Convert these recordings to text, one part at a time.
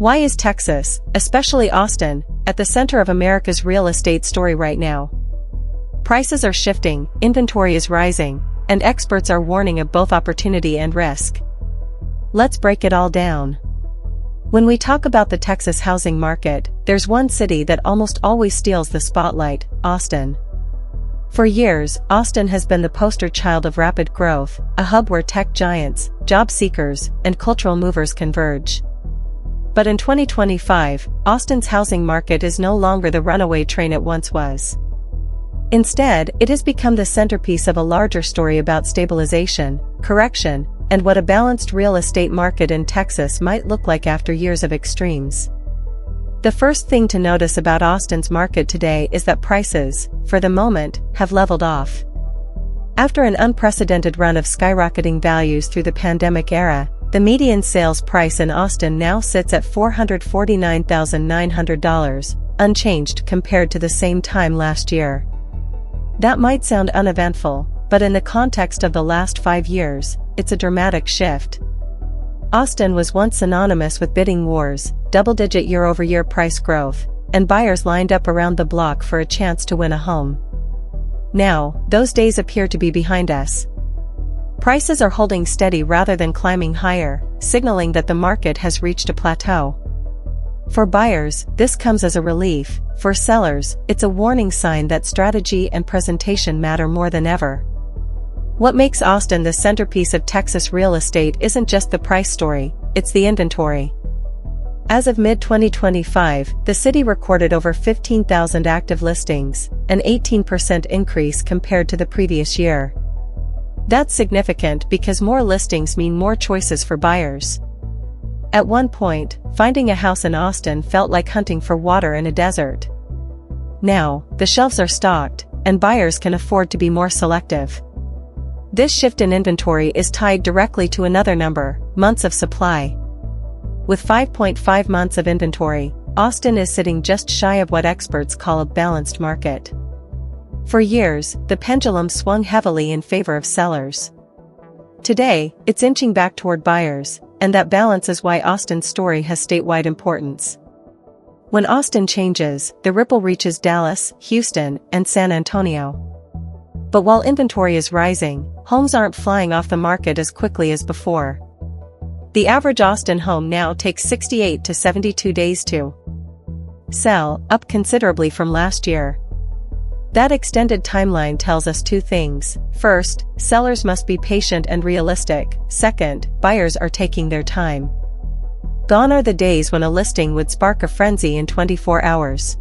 Why is Texas, especially Austin, at the center of America's real estate story right now? Prices are shifting, inventory is rising, and experts are warning of both opportunity and risk. Let's break it all down. When we talk about the Texas housing market, there's one city that almost always steals the spotlight: Austin. For years, Austin has been the poster child of rapid growth, a hub where tech giants, job seekers, and cultural movers converge. But in 2025, Austin's housing market is no longer the runaway train it once was. Instead, it has become the centerpiece of a larger story about stabilization, correction, and what a balanced real estate market in Texas might look like after years of extremes. The first thing to notice about Austin's market today is that prices, for the moment, have leveled off. After an unprecedented run of skyrocketing values through the pandemic era, the median sales price in Austin now sits at $449,900, unchanged compared to the same time last year. That might sound uneventful, but in the context of the last 5 years, it's a dramatic shift. Austin was once synonymous with bidding wars, double-digit year-over-year price growth, and buyers lined up around the block for a chance to win a home. Now, those days appear to be behind us. Prices are holding steady rather than climbing higher, signaling that the market has reached a plateau. For buyers, this comes as a relief. For sellers, it's a warning sign that strategy and presentation matter more than ever. What makes Austin the centerpiece of Texas real estate isn't just the price story, it's the inventory. As of mid-2025, the city recorded over 15,000 active listings, an 18% increase compared to the previous year. That's significant because more listings mean more choices for buyers. At one point, finding a house in Austin felt like hunting for water in a desert. Now, the shelves are stocked, and buyers can afford to be more selective. This shift in inventory is tied directly to another number: months of supply. With 5.5 months of inventory, Austin is sitting just shy of what experts call a balanced market. For years, the pendulum swung heavily in favor of sellers. Today, it's inching back toward buyers, and that balance is why Austin's story has statewide importance. When Austin changes, the ripple reaches Dallas, Houston, and San Antonio. But while inventory is rising, homes aren't flying off the market as quickly as before. The average Austin home now takes 68 to 72 days to sell, up considerably from last year. That extended timeline tells us two things. First, sellers must be patient and realistic. Second, buyers are taking their time. Gone are the days when a listing would spark a frenzy in 24 hours.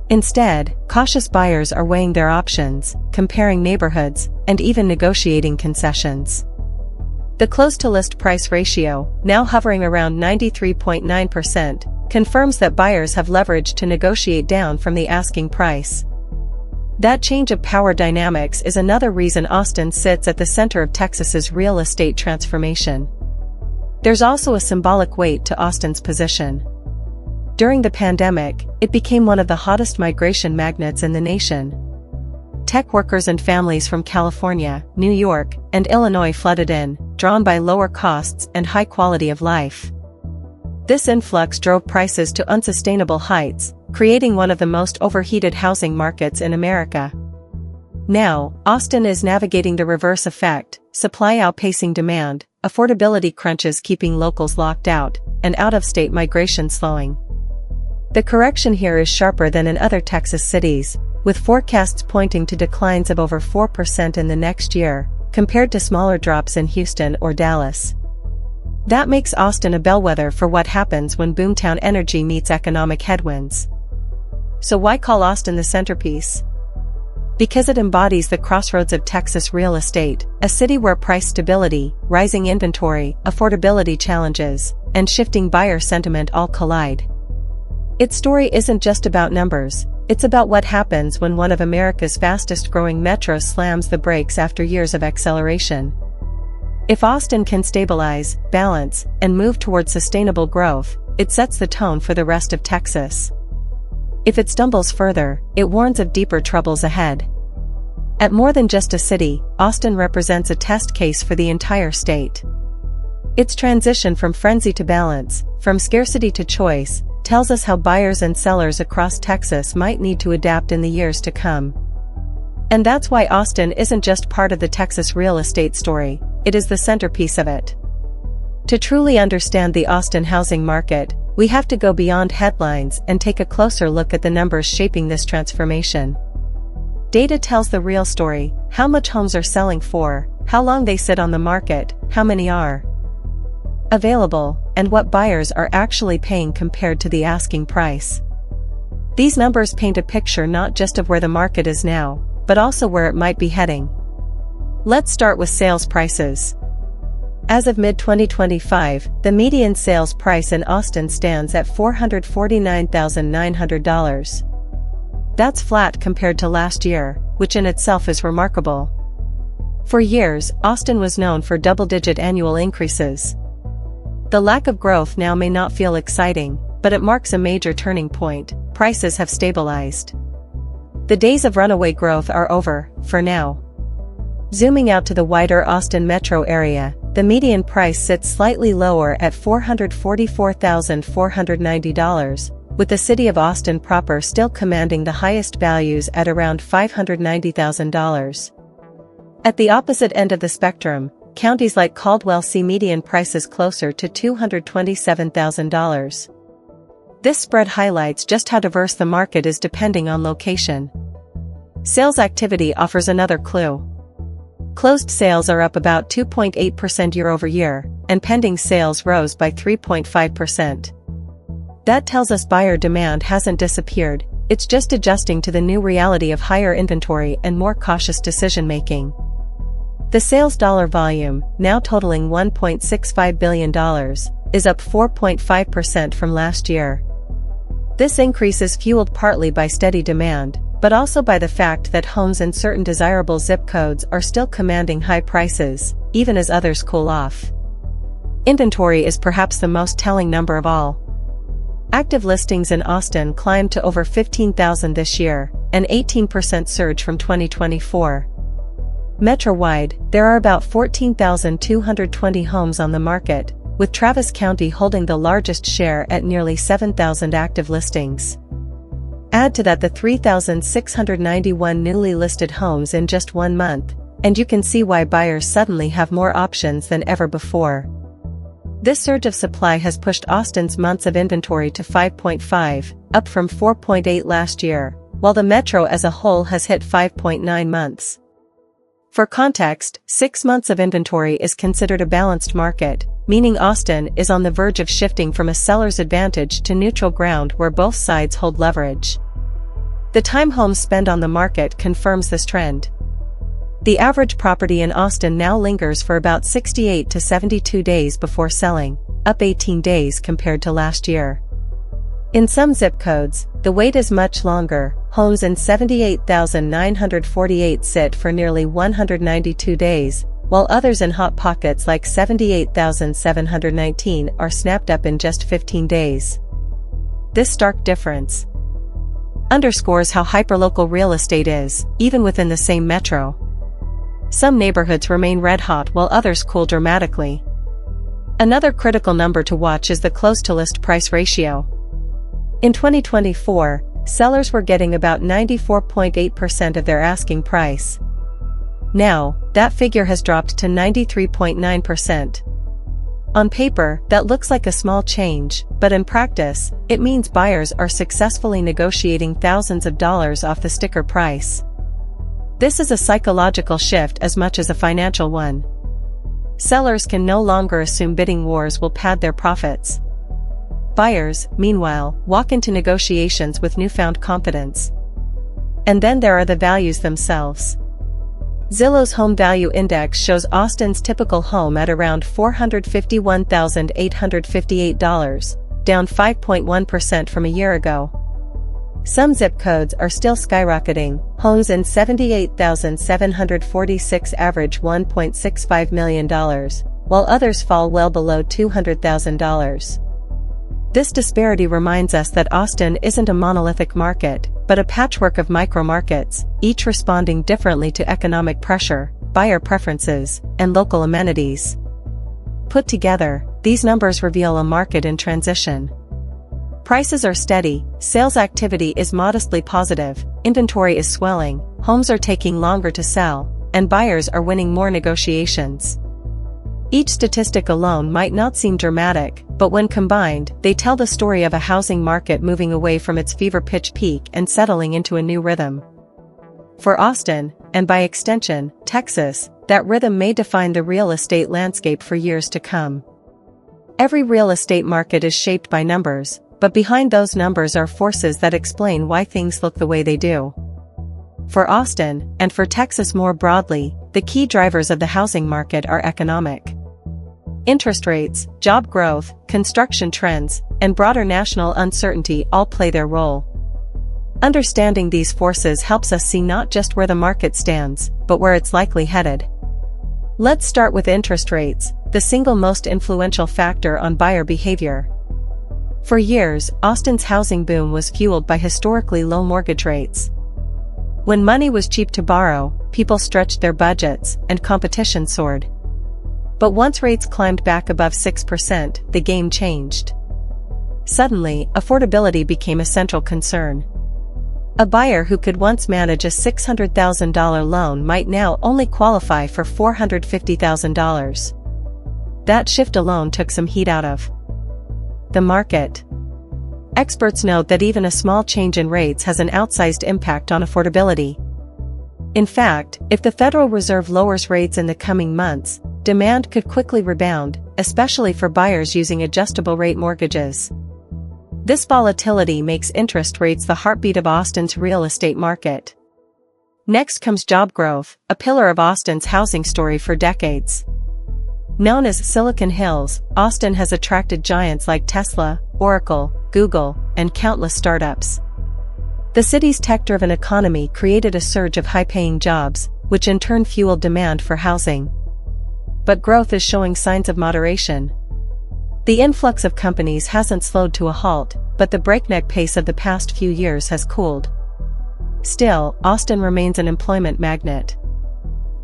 Instead, cautious buyers are weighing their options, comparing neighborhoods, and even negotiating concessions. The close-to-list price ratio, now hovering around 93.9%, confirms that buyers have leverage to negotiate down from the asking price. That change of power dynamics is another reason Austin sits at the center of Texas's real estate transformation. There's also a symbolic weight to Austin's position. During the pandemic, it became one of the hottest migration magnets in the nation. Tech workers and families from California, New York, and Illinois flooded in, drawn by lower costs and high quality of life. This influx drove prices to unsustainable heights, creating one of the most overheated housing markets in America. Now, Austin is navigating the reverse effect: supply outpacing demand, affordability crunches keeping locals locked out, and out-of-state migration slowing. The correction here is sharper than in other Texas cities, with forecasts pointing to declines of over 4% in the next year, compared to smaller drops in Houston or Dallas. That makes Austin a bellwether for what happens when boomtown energy meets economic headwinds. So why call Austin the centerpiece? Because it embodies the crossroads of Texas real estate, a city where price stability, rising inventory, affordability challenges, and shifting buyer sentiment all collide. Its story isn't just about numbers, it's about what happens when one of America's fastest-growing metros slams the brakes after years of acceleration. If Austin can stabilize, balance, and move towards sustainable growth, it sets the tone for the rest of Texas. If it stumbles further, it warns of deeper troubles ahead. At more than just a city, Austin represents a test case for the entire state. Its transition from frenzy to balance, from scarcity to choice, tells us how buyers and sellers across Texas might need to adapt in the years to come. And that's why Austin isn't just part of the Texas real estate story, it is the centerpiece of it. To truly understand the Austin housing market, we have to go beyond headlines and take a closer look at the numbers shaping this transformation. Data tells the real story: how much homes are selling for, how long they sit on the market, how many are available, and what buyers are actually paying compared to the asking price. These numbers paint a picture not just of where the market is now, but also where it might be heading. Let's start with sales prices. As of mid-2025, the median sales price in Austin stands at $449,900. That's flat compared to last year, which in itself is remarkable. For years, Austin was known for double-digit annual increases. The lack of growth now may not feel exciting, but it marks a major turning point. Prices have stabilized. The days of runaway growth are over, for now. Zooming out to the wider Austin metro area, the median price sits slightly lower at $444,490, with the city of Austin proper still commanding the highest values at around $590,000. At the opposite end of the spectrum, counties like Caldwell see median prices closer to $227,000. This spread highlights just how diverse the market is depending on location. Sales activity offers another clue. Closed sales are up about 2.8% year-over-year, and pending sales rose by 3.5%. That tells us buyer demand hasn't disappeared, it's just adjusting to the new reality of higher inventory and more cautious decision-making. The sales dollar volume, now totaling $1.65 billion, is up 4.5% from last year. This increase is fueled partly by steady demand, but also by the fact that homes in certain desirable zip codes are still commanding high prices, even as others cool off. Inventory is perhaps the most telling number of all. Active listings in Austin climbed to over 15,000 this year, an 18% surge from 2024. Metro-wide, there are about 14,220 homes on the market, with Travis County holding the largest share at nearly 7,000 active listings. Add to that the 3,691 newly listed homes in just 1 month, and you can see why buyers suddenly have more options than ever before. This surge of supply has pushed Austin's months of inventory to 5.5, up from 4.8 last year, while the metro as a whole has hit 5.9 months. For context, 6 months of inventory is considered a balanced market, meaning Austin is on the verge of shifting from a seller's advantage to neutral ground where both sides hold leverage. The time homes spend on the market confirms this trend. The average property in Austin now lingers for about 68 to 72 days before selling, up 18 days compared to last year. In some zip codes, the wait is much longer. Homes in 78,948 sit for nearly 192 days, while others in hot pockets like 78,719 are snapped up in just 15 days. This stark difference underscores how hyperlocal real estate is, even within the same metro. Some neighborhoods remain red-hot while others cool dramatically. Another critical number to watch is the close-to-list price ratio. In 2024, sellers were getting about 94.8% of their asking price. Now, that figure has dropped to 93.9%. On paper, that looks like a small change, but in practice, it means buyers are successfully negotiating thousands of dollars off the sticker price. This is a psychological shift as much as a financial one. Sellers can no longer assume bidding wars will pad their profits. Buyers, meanwhile, walk into negotiations with newfound confidence. And then there are the values themselves. Zillow's Home Value Index shows Austin's typical home at around $451,858, down 5.1% from a year ago. Some zip codes are still skyrocketing. Homes in 78,746 average $1.65 million, while others fall well below $200,000. This disparity reminds us that Austin isn't a monolithic market, but a patchwork of micro-markets, each responding differently to economic pressure, buyer preferences, and local amenities. Put together, these numbers reveal a market in transition. Prices are steady, sales activity is modestly positive, inventory is swelling, homes are taking longer to sell, and buyers are winning more negotiations. Each statistic alone might not seem dramatic, but when combined, they tell the story of a housing market moving away from its fever-pitch peak and settling into a new rhythm. For Austin, and by extension, Texas, that rhythm may define the real estate landscape for years to come. Every real estate market is shaped by numbers, but behind those numbers are forces that explain why things look the way they do. For Austin, and for Texas more broadly, the key drivers of the housing market are economic. Interest rates, job growth, construction trends, and broader national uncertainty all play their role. Understanding these forces helps us see not just where the market stands, but where it's likely headed. Let's start with interest rates, the single most influential factor on buyer behavior. For years, Austin's housing boom was fueled by historically low mortgage rates. When money was cheap to borrow, people stretched their budgets, and competition soared. But once rates climbed back above 6%, the game changed. Suddenly, affordability became a central concern. A buyer who could once manage a $600,000 loan might now only qualify for $450,000. That shift alone took some heat out of the market. Experts note that even a small change in rates has an outsized impact on affordability. In fact, if the Federal Reserve lowers rates in the coming months, demand could quickly rebound, especially for buyers using adjustable-rate mortgages. This volatility makes interest rates the heartbeat of Austin's real estate market. Next comes job growth, a pillar of Austin's housing story for decades. Known as Silicon Hills, Austin has attracted giants like Tesla, Oracle, Google, and countless startups. The city's tech-driven economy created a surge of high-paying jobs, which in turn fueled demand for housing. But growth is showing signs of moderation. The influx of companies hasn't slowed to a halt, but the breakneck pace of the past few years has cooled. Still, Austin remains an employment magnet.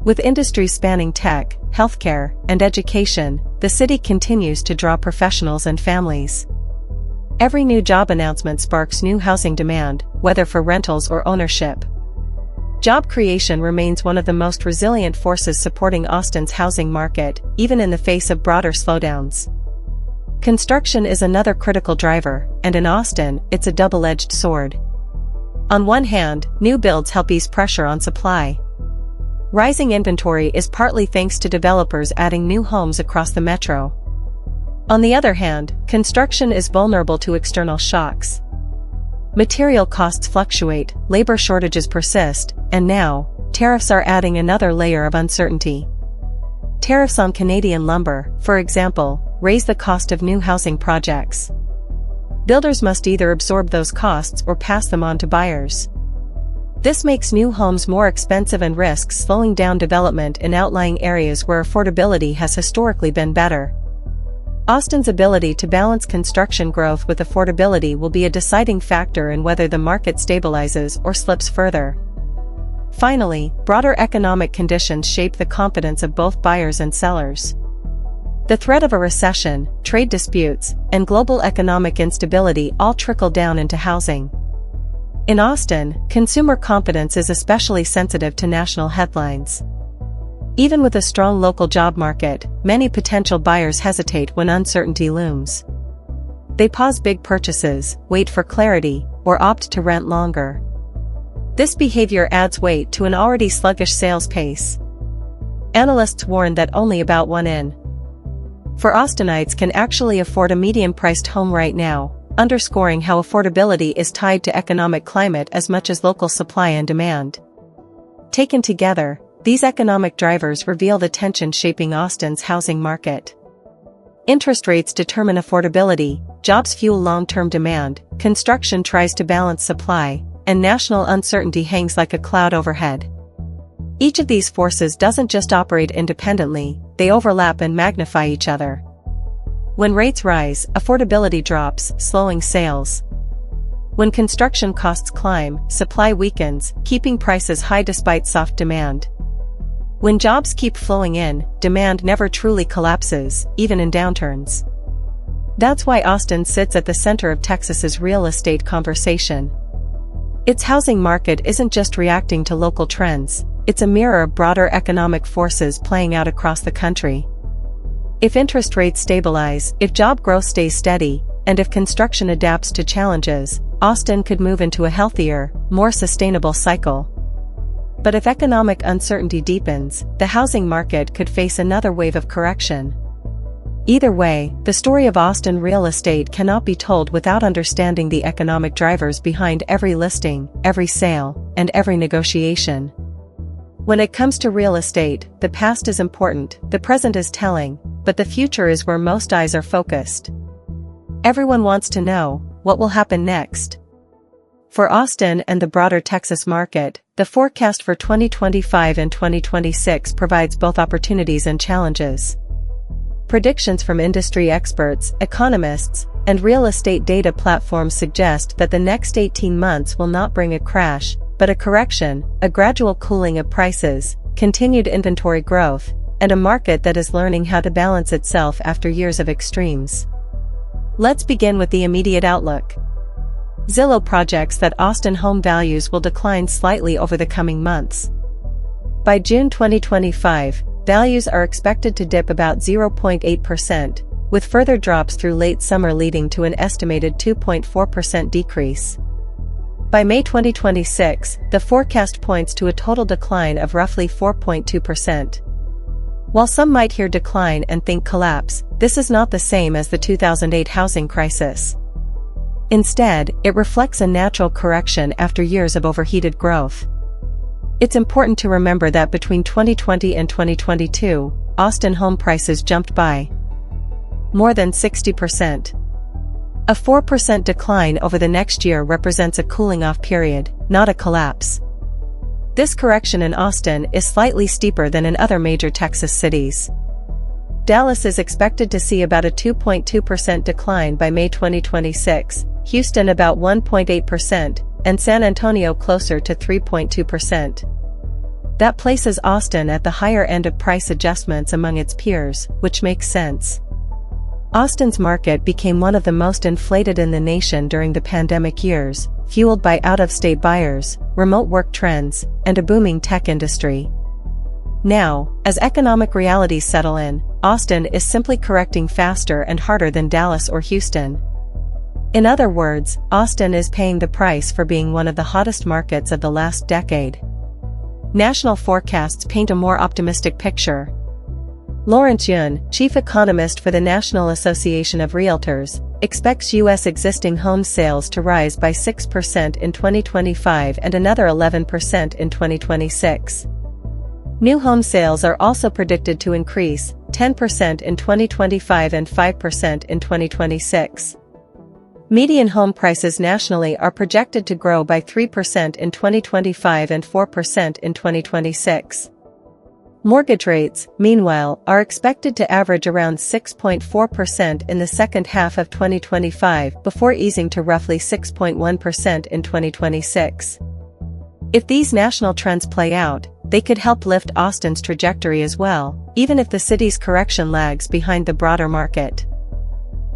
With industries spanning tech, healthcare, and education, the city continues to draw professionals and families. Every new job announcement sparks new housing demand, whether for rentals or ownership. Job creation remains one of the most resilient forces supporting Austin's housing market, even in the face of broader slowdowns. Construction is another critical driver, and in Austin, it's a double-edged sword. On one hand, new builds help ease pressure on supply. Rising inventory is partly thanks to developers adding new homes across the metro. On the other hand, construction is vulnerable to external shocks. Material costs fluctuate, labor shortages persist, and now, tariffs are adding another layer of uncertainty. Tariffs on Canadian lumber, for example, raise the cost of new housing projects. Builders must either absorb those costs or pass them on to buyers. This makes new homes more expensive and risks slowing down development in outlying areas where affordability has historically been better. Austin's ability to balance construction growth with affordability will be a deciding factor in whether the market stabilizes or slips further. Finally, broader economic conditions shape the confidence of both buyers and sellers. The threat of a recession, trade disputes, and global economic instability all trickle down into housing. In Austin, consumer confidence is especially sensitive to national headlines. Even with a strong local job market, many potential buyers hesitate when uncertainty looms. They pause big purchases, wait for clarity, or opt to rent longer. This behavior adds weight to an already sluggish sales pace. Analysts warn that only about 1 in 4 Austinites can actually afford a medium-priced home right now, underscoring how affordability is tied to economic climate as much as local supply and demand. Taken together, these economic drivers reveal the tension shaping Austin's housing market. Interest rates determine affordability, jobs fuel long-term demand, construction tries to balance supply, and national uncertainty hangs like a cloud overhead. Each of these forces doesn't just operate independently, they overlap and magnify each other. When rates rise, affordability drops, slowing sales. When construction costs climb, supply weakens, keeping prices high despite soft demand. When jobs keep flowing in, demand never truly collapses, even in downturns. That's why Austin sits at the center of Texas's real estate conversation. Its housing market isn't just reacting to local trends, it's a mirror of broader economic forces playing out across the country. If interest rates stabilize, if job growth stays steady, and if construction adapts to challenges, Austin could move into a healthier, more sustainable cycle. But if economic uncertainty deepens, the housing market could face another wave of correction. Either way, the story of Austin real estate cannot be told without understanding the economic drivers behind every listing, every sale, and every negotiation. When it comes to real estate, the past is important, the present is telling, but the future is where most eyes are focused. Everyone wants to know, what will happen next? For Austin and the broader Texas market, the forecast for 2025 and 2026 provides both opportunities and challenges. Predictions from industry experts, economists, and real estate data platforms suggest that the next 18 months will not bring a crash, but a correction, a gradual cooling of prices, continued inventory growth, and a market that is learning how to balance itself after years of extremes. Let's begin with the immediate outlook. Zillow projects that Austin home values will decline slightly over the coming months. By June 2025, values are expected to dip about 0.8%, with further drops through late summer leading to an estimated 2.4% decrease. By May 2026, the forecast points to a total decline of roughly 4.2%. While some might hear decline and think collapse, this is not the same as the 2008 housing crisis. Instead, it reflects a natural correction after years of overheated growth. It's important to remember that between 2020 and 2022, Austin home prices jumped by more than 60%. A 4% decline over the next year represents a cooling-off period, not a collapse. This correction in Austin is slightly steeper than in other major Texas cities. Dallas is expected to see about a 2.2% decline by May 2026, Houston about 1.8%, and San Antonio closer to 3.2%. That places Austin at the higher end of price adjustments among its peers, which makes sense. Austin's market became one of the most inflated in the nation during the pandemic years, fueled by out-of-state buyers, remote work trends, and a booming tech industry. Now, as economic realities settle in, Austin is simply correcting faster and harder than Dallas or Houston. In other words, Austin is paying the price for being one of the hottest markets of the last decade. National forecasts paint a more optimistic picture. Lawrence Yun, chief economist for the National Association of Realtors, expects U.S. existing home sales to rise by 6% in 2025 and another 11% in 2026. New home sales are also predicted to increase, 10% in 2025 and 5% in 2026. Median home prices nationally are projected to grow by 3% in 2025 and 4% in 2026. Mortgage rates, meanwhile, are expected to average around 6.4% in the second half of 2025 before easing to roughly 6.1% in 2026. If these national trends play out, they could help lift Austin's trajectory as well, even if the city's correction lags behind the broader market.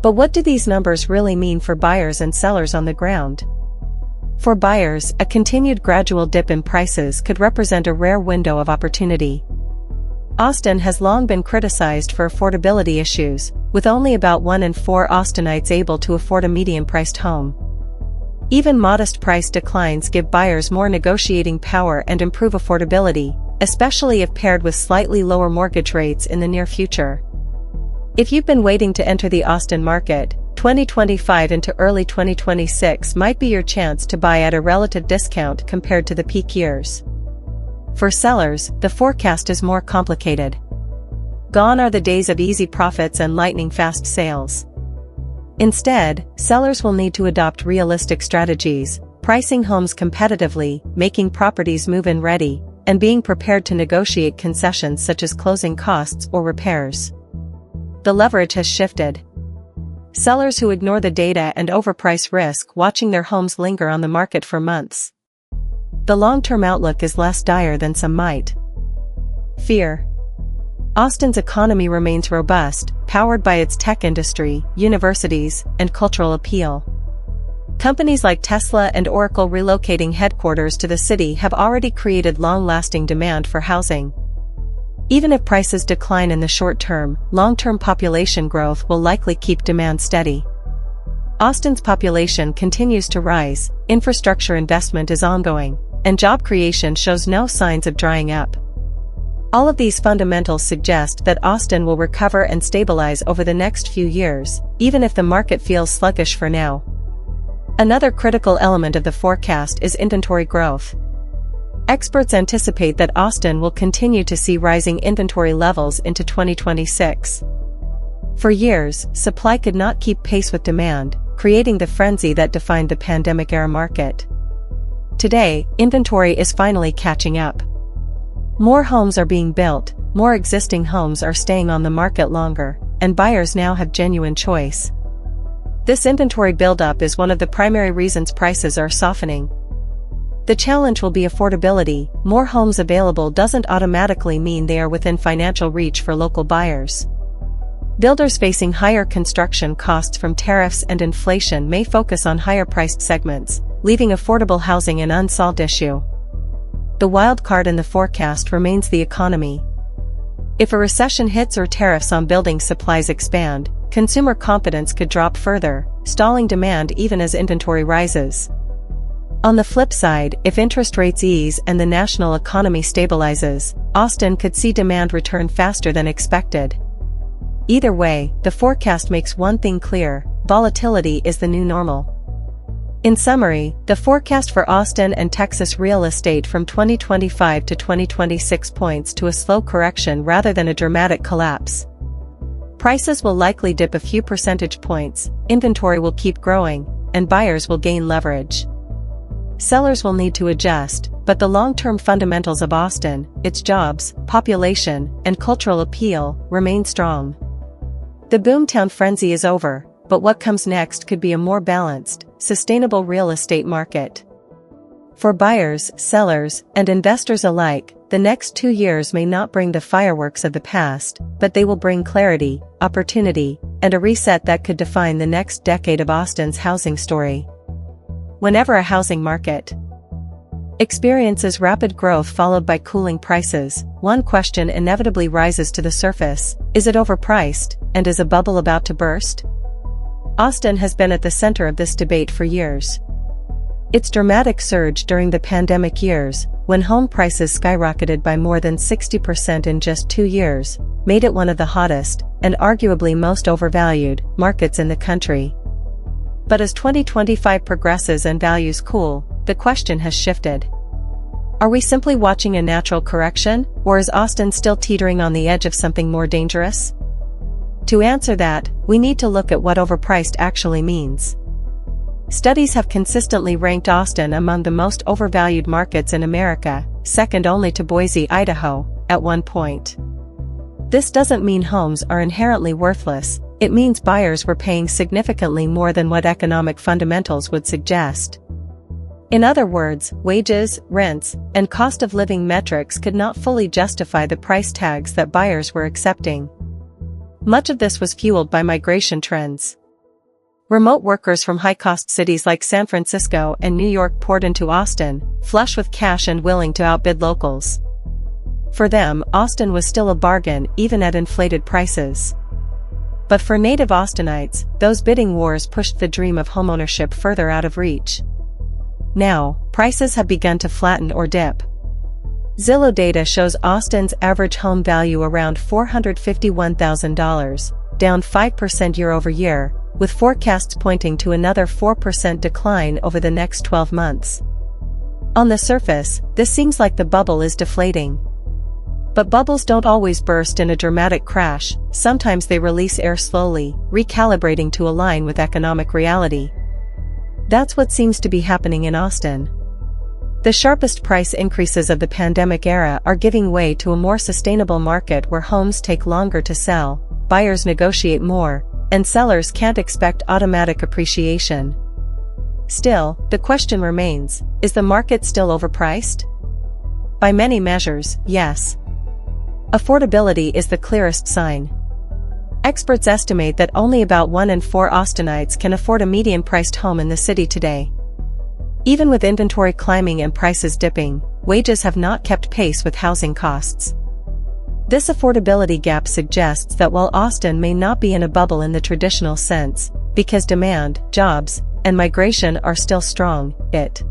But what do these numbers really mean for buyers and sellers on the ground? For buyers, a continued gradual dip in prices could represent a rare window of opportunity. Austin has long been criticized for affordability issues, with only about 1 in 4 Austinites able to afford a median-priced home. Even modest price declines give buyers more negotiating power and improve affordability, especially if paired with slightly lower mortgage rates in the near future. If you've been waiting to enter the Austin market, 2025 into early 2026 might be your chance to buy at a relative discount compared to the peak years. For sellers, the forecast is more complicated. Gone are the days of easy profits and lightning-fast sales. Instead, sellers will need to adopt realistic strategies, pricing homes competitively, making properties move-in ready, and being prepared to negotiate concessions such as closing costs or repairs. The leverage has shifted. Sellers who ignore the data and overprice risk watching their homes linger on the market for months. The long-term outlook is less dire than some might Fear. Austin's economy remains robust, powered by its tech industry, universities, and cultural appeal. Companies like Tesla and Oracle relocating headquarters to the city have already created long-lasting demand for housing. Even if prices decline in the short term, long-term population growth will likely keep demand steady. Austin's population continues to rise, infrastructure investment is ongoing, and job creation shows no signs of drying up. All of these fundamentals suggest that Austin will recover and stabilize over the next few years, even if the market feels sluggish for now. Another critical element of the forecast is inventory growth. Experts anticipate that Austin will continue to see rising inventory levels into 2026. For years, supply could not keep pace with demand, creating the frenzy that defined the pandemic-era market. Today, inventory is finally catching up. More homes are being built, more existing homes are staying on the market longer, and buyers now have genuine choice. This inventory buildup is one of the primary reasons prices are softening. The challenge will be affordability. More homes available doesn't automatically mean they are within financial reach for local buyers. Builders facing higher construction costs from tariffs and inflation may focus on higher-priced segments, leaving affordable housing an unsolved issue. The wild card in the forecast remains the economy. If a recession hits or tariffs on building supplies expand, consumer confidence could drop further, stalling demand even as inventory rises. On the flip side, if interest rates ease and the national economy stabilizes, Austin could see demand return faster than expected. Either way, the forecast makes one thing clear: volatility is the new normal. In summary, the forecast for Austin and Texas real estate from 2025 to 2026 points to a slow correction rather than a dramatic collapse. Prices will likely dip a few percentage points, inventory will keep growing, and buyers will gain leverage. Sellers will need to adjust, but the long-term fundamentals of Austin, its jobs, population, and cultural appeal, remain strong. The boomtown frenzy is over, but what comes next could be a more balanced, sustainable real estate market. For buyers, sellers, and investors alike, the next 2 years may not bring the fireworks of the past, but they will bring clarity, opportunity, and a reset that could define the next decade of Austin's housing story. Whenever a housing market experiences rapid growth followed by cooling prices, one question inevitably rises to the surface: is it overpriced, and is a bubble about to burst? Austin has been at the center of this debate for years. Its dramatic surge during the pandemic years, when home prices skyrocketed by more than 60% in just 2 years, made it one of the hottest, and arguably most overvalued, markets in the country. But as 2025 progresses and values cool, the question has shifted. Are we simply watching a natural correction, or is Austin still teetering on the edge of something more dangerous? To answer that, we need to look at what overpriced actually means. Studies have consistently ranked Austin among the most overvalued markets in America, second only to Boise, Idaho, at one point. This doesn't mean homes are inherently worthless, it means buyers were paying significantly more than what economic fundamentals would suggest. In other words, wages, rents, and cost of living metrics could not fully justify the price tags that buyers were accepting. Much of this was fueled by migration trends. Remote workers from high-cost cities like San Francisco and New York poured into Austin, flush with cash and willing to outbid locals. For them, Austin was still a bargain even at inflated prices. But for native Austinites, those bidding wars pushed the dream of homeownership further out of reach. Now, prices have begun to flatten or dip. Zillow data shows Austin's average home value around $451,000, down 5% year-over-year, with forecasts pointing to another 4% decline over the next 12 months. On the surface, this seems like the bubble is deflating. But bubbles don't always burst in a dramatic crash, sometimes they release air slowly, recalibrating to align with economic reality. That's what seems to be happening in Austin. The sharpest price increases of the pandemic era are giving way to a more sustainable market where homes take longer to sell, buyers negotiate more, and sellers can't expect automatic appreciation. Still, the question remains, is the market still overpriced? By many measures, yes. Affordability is the clearest sign. Experts estimate that only about 1 in 4 Austinites can afford a median-priced home in the city today. Even with inventory climbing and prices dipping, wages have not kept pace with housing costs. This affordability gap suggests that while Austin may not be in a bubble in the traditional sense, because demand, jobs, and migration are still strong, it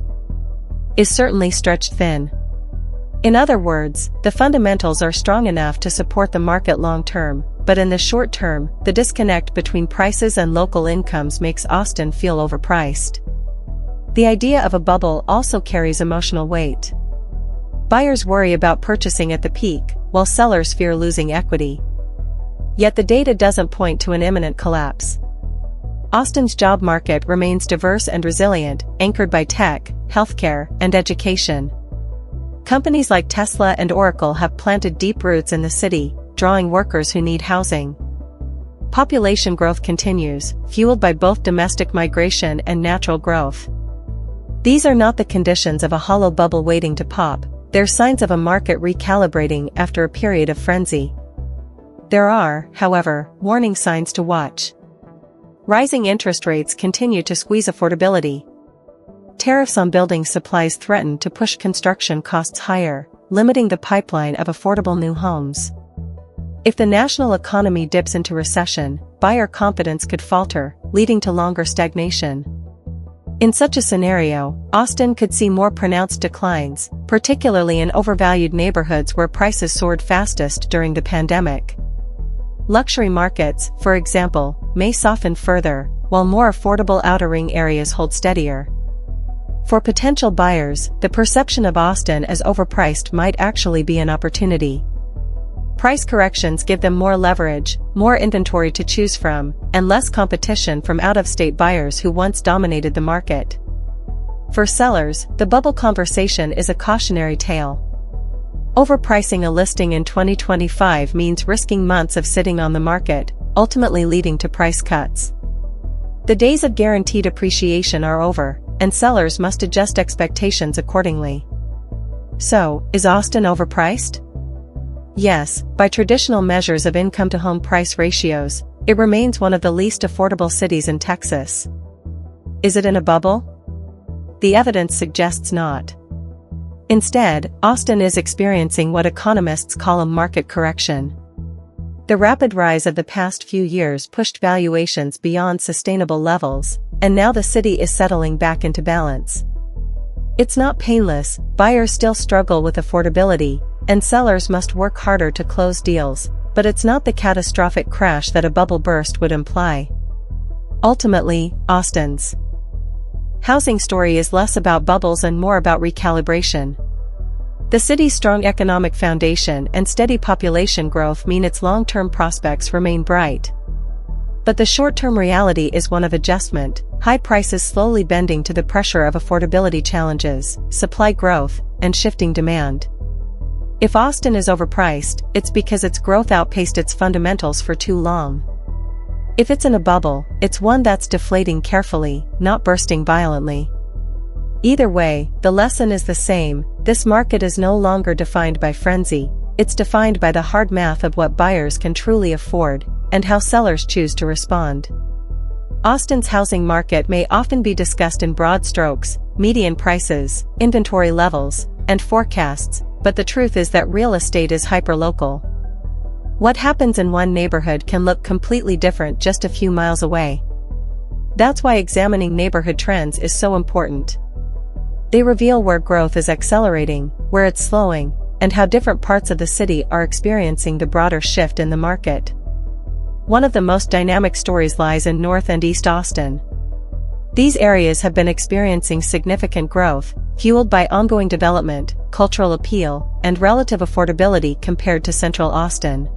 is certainly stretched thin. In other words, the fundamentals are strong enough to support the market long-term, but in the short term, the disconnect between prices and local incomes makes Austin feel overpriced. The idea of a bubble also carries emotional weight. Buyers worry about purchasing at the peak, while sellers fear losing equity. Yet the data doesn't point to an imminent collapse. Austin's job market remains diverse and resilient, anchored by tech, healthcare, and education. Companies like Tesla and Oracle have planted deep roots in the city, drawing workers who need housing. Population growth continues, fueled by both domestic migration and natural growth. These are not the conditions of a hollow bubble waiting to pop, they're signs of a market recalibrating after a period of frenzy. There are, however, warning signs to watch. Rising interest rates continue to squeeze affordability. Tariffs on building supplies threaten to push construction costs higher, limiting the pipeline of affordable new homes. If the national economy dips into recession, buyer confidence could falter, leading to longer stagnation. In such a scenario, Austin could see more pronounced declines, particularly in overvalued neighborhoods where prices soared fastest during the pandemic. Luxury markets, for example, may soften further, while more affordable outer ring areas hold steadier. For potential buyers, the perception of Austin as overpriced might actually be an opportunity. Price corrections give them more leverage, more inventory to choose from, and less competition from out-of-state buyers who once dominated the market. For sellers, the bubble conversation is a cautionary tale. Overpricing a listing in 2025 means risking months of sitting on the market, ultimately leading to price cuts. The days of guaranteed appreciation are over, and sellers must adjust expectations accordingly. So, is Austin overpriced? Yes, by traditional measures of income-to-home price ratios, it remains one of the least affordable cities in Texas. Is it in a bubble? The evidence suggests not. Instead, Austin is experiencing what economists call a market correction. The rapid rise of the past few years pushed valuations beyond sustainable levels, and now the city is settling back into balance. It's not painless, buyers still struggle with affordability, and sellers must work harder to close deals, but it's not the catastrophic crash that a bubble burst would imply. Ultimately, Austin's housing story is less about bubbles and more about recalibration. The city's strong economic foundation and steady population growth mean its long-term prospects remain bright. But the short-term reality is one of adjustment, high prices slowly bending to the pressure of affordability challenges, supply growth, and shifting demand. If Austin is overpriced, it's because its growth outpaced its fundamentals for too long. If it's in a bubble, it's one that's deflating carefully, not bursting violently. Either way, the lesson is the same: this market is no longer defined by frenzy, it's defined by the hard math of what buyers can truly afford, and how sellers choose to respond. Austin's housing market may often be discussed in broad strokes, median prices, inventory levels, and forecasts, but the truth is that real estate is hyperlocal. What happens in one neighborhood can look completely different just a few miles away. That's why examining neighborhood trends is so important. They reveal where growth is accelerating, where it's slowing, and how different parts of the city are experiencing the broader shift in the market. One of the most dynamic stories lies in North and East Austin. These areas have been experiencing significant growth, fueled by ongoing development, cultural appeal, and relative affordability compared to Central Austin.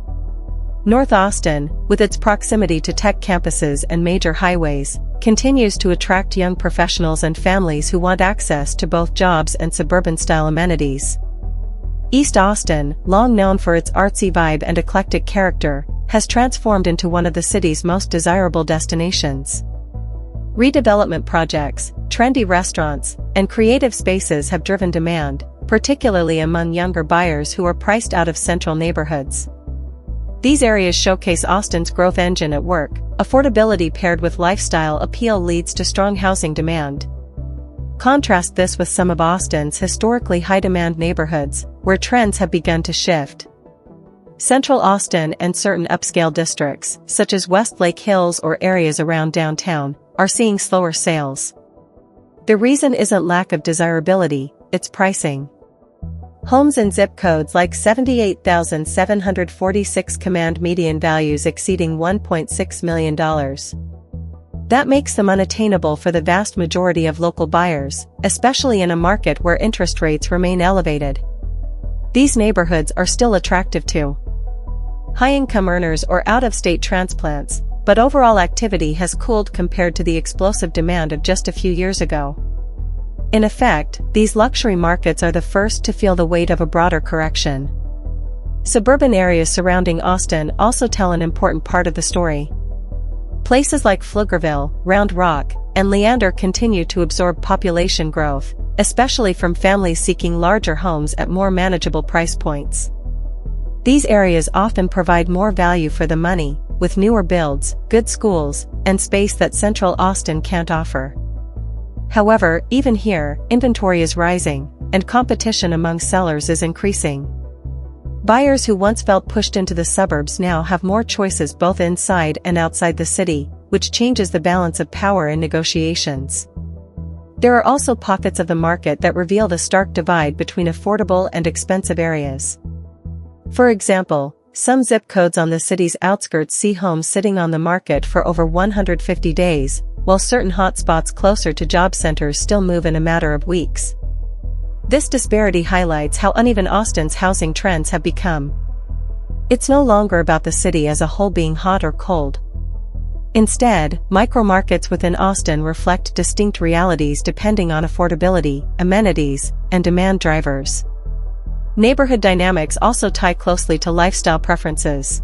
North Austin, with its proximity to tech campuses and major highways, continues to attract young professionals and families who want access to both jobs and suburban-style amenities. East Austin, long known for its artsy vibe and eclectic character, has transformed into one of the city's most desirable destinations. Redevelopment projects, trendy restaurants, and creative spaces have driven demand, particularly among younger buyers who are priced out of central neighborhoods. These areas showcase Austin's growth engine at work. Affordability paired with lifestyle appeal leads to strong housing demand. Contrast this with some of Austin's historically high-demand neighborhoods, where trends have begun to shift. Central Austin and certain upscale districts, such as West Lake Hills or areas around downtown, are seeing slower sales. The reason isn't lack of desirability, it's pricing. Homes in zip codes like 78,746 command median values exceeding $1.6 million. That makes them unattainable for the vast majority of local buyers, especially in a market where interest rates remain elevated. These neighborhoods are still attractive to high-income earners or out-of-state transplants, but overall activity has cooled compared to the explosive demand of just a few years ago. In effect, these luxury markets are the first to feel the weight of a broader correction. Suburban areas surrounding Austin also tell an important part of the story. Places like Pflugerville, Round Rock, and Leander continue to absorb population growth, especially from families seeking larger homes at more manageable price points. These areas often provide more value for the money, with newer builds, good schools, and space that Central Austin can't offer. However, even here, inventory is rising, and competition among sellers is increasing. Buyers who once felt pushed into the suburbs now have more choices both inside and outside the city, which changes the balance of power in negotiations. There are also pockets of the market that reveal the stark divide between affordable and expensive areas. For example, some zip codes on the city's outskirts see homes sitting on the market for over 150 days, while certain hotspots closer to job centers still move in a matter of weeks. This disparity highlights how uneven Austin's housing trends have become. It's no longer about the city as a whole being hot or cold. Instead, micro-markets within Austin reflect distinct realities depending on affordability, amenities, and demand drivers. Neighborhood dynamics also tie closely to lifestyle preferences.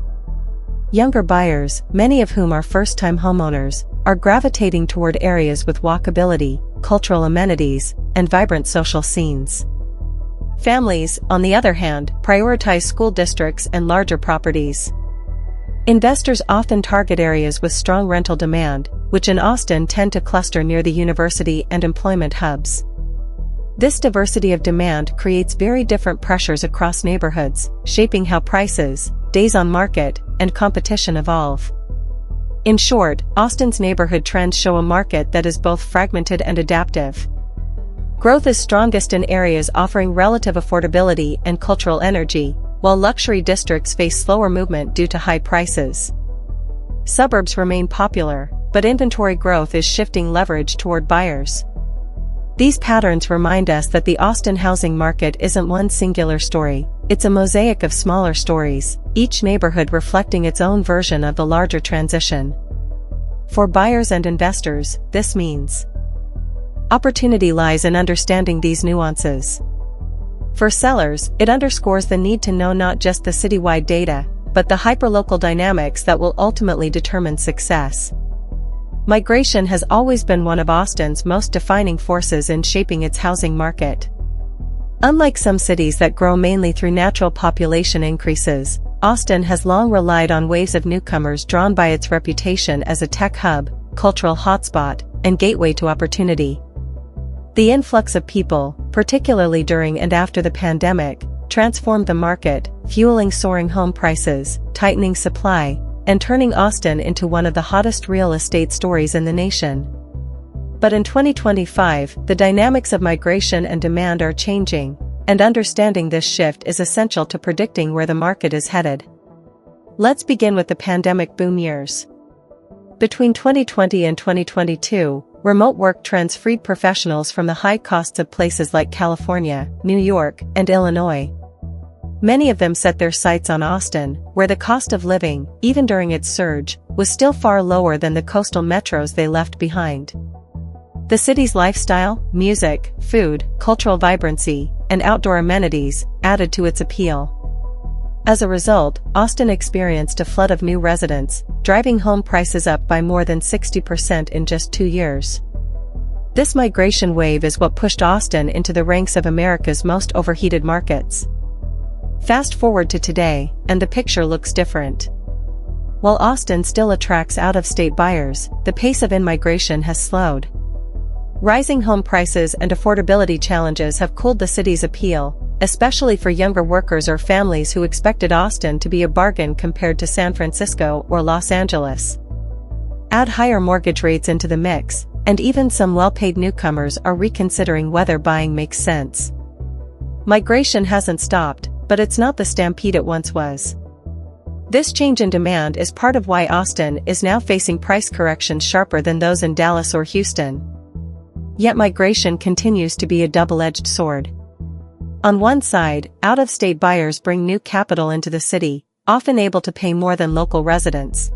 Younger buyers, many of whom are first-time homeowners, are gravitating toward areas with walkability, cultural amenities, and vibrant social scenes. Families, on the other hand, prioritize school districts and larger properties. Investors often target areas with strong rental demand, which in Austin tend to cluster near the university and employment hubs. This diversity of demand creates very different pressures across neighborhoods, shaping how prices, days on market, and competition evolve. In short, Austin's neighborhood trends show a market that is both fragmented and adaptive. Growth is strongest in areas offering relative affordability and cultural energy, while luxury districts face slower movement due to high prices. Suburbs remain popular, but inventory growth is shifting leverage toward buyers. These patterns remind us that the Austin housing market isn't one singular story, it's a mosaic of smaller stories, each neighborhood reflecting its own version of the larger transition. For buyers and investors, this means opportunity lies in understanding these nuances. For sellers, it underscores the need to know not just the citywide data, but the hyperlocal dynamics that will ultimately determine success. Migration has always been one of Austin's most defining forces in shaping its housing market. Unlike some cities that grow mainly through natural population increases, Austin has long relied on waves of newcomers drawn by its reputation as a tech hub, cultural hotspot, and gateway to opportunity. The influx of people, particularly during and after the pandemic, transformed the market, fueling soaring home prices, tightening supply, and turning Austin into one of the hottest real estate stories in the nation. But in 2025, the dynamics of migration and demand are changing, and understanding this shift is essential to predicting where the market is headed. Let's begin with the pandemic boom years. Between 2020 and 2022, remote work trends freed professionals from the high costs of places like California, New York, and Illinois. Many of them set their sights on Austin, where the cost of living, even during its surge, was still far lower than the coastal metros they left behind. The city's lifestyle, music, food, cultural vibrancy, and outdoor amenities added to its appeal. As a result, Austin experienced a flood of new residents, driving home prices up by more than 60% in just 2 years. This migration wave is what pushed Austin into the ranks of America's most overheated markets. Fast forward to today, and the picture looks different. While Austin still attracts out-of-state buyers, the pace of in-migration has slowed. Rising home prices and affordability challenges have cooled the city's appeal, especially for younger workers or families who expected Austin to be a bargain compared to San Francisco or Los Angeles. Add higher mortgage rates into the mix, and even some well-paid newcomers are reconsidering whether buying makes sense. Migration hasn't stopped, but it's not the stampede it once was. This change in demand is part of why Austin is now facing price corrections sharper than those in Dallas or Houston. Yet migration continues to be a double-edged sword. On one side, out-of-state buyers bring new capital into the city, often able to pay more than local residents.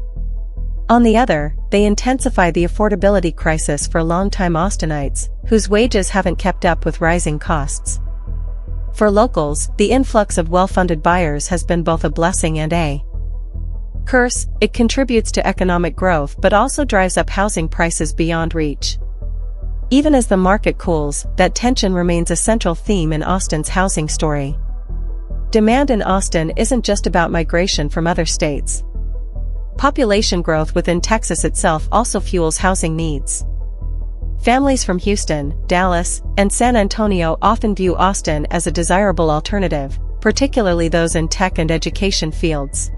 On the other, they intensify the affordability crisis for longtime Austinites, whose wages haven't kept up with rising costs. For locals, the influx of well-funded buyers has been both a blessing and a curse. It contributes to economic growth but also drives up housing prices beyond reach. Even as the market cools, that tension remains a central theme in Austin's housing story. Demand in Austin isn't just about migration from other states. Population growth within Texas itself also fuels housing needs. Families from Houston, Dallas, and San Antonio often view Austin as a desirable alternative, particularly those in tech and education fields.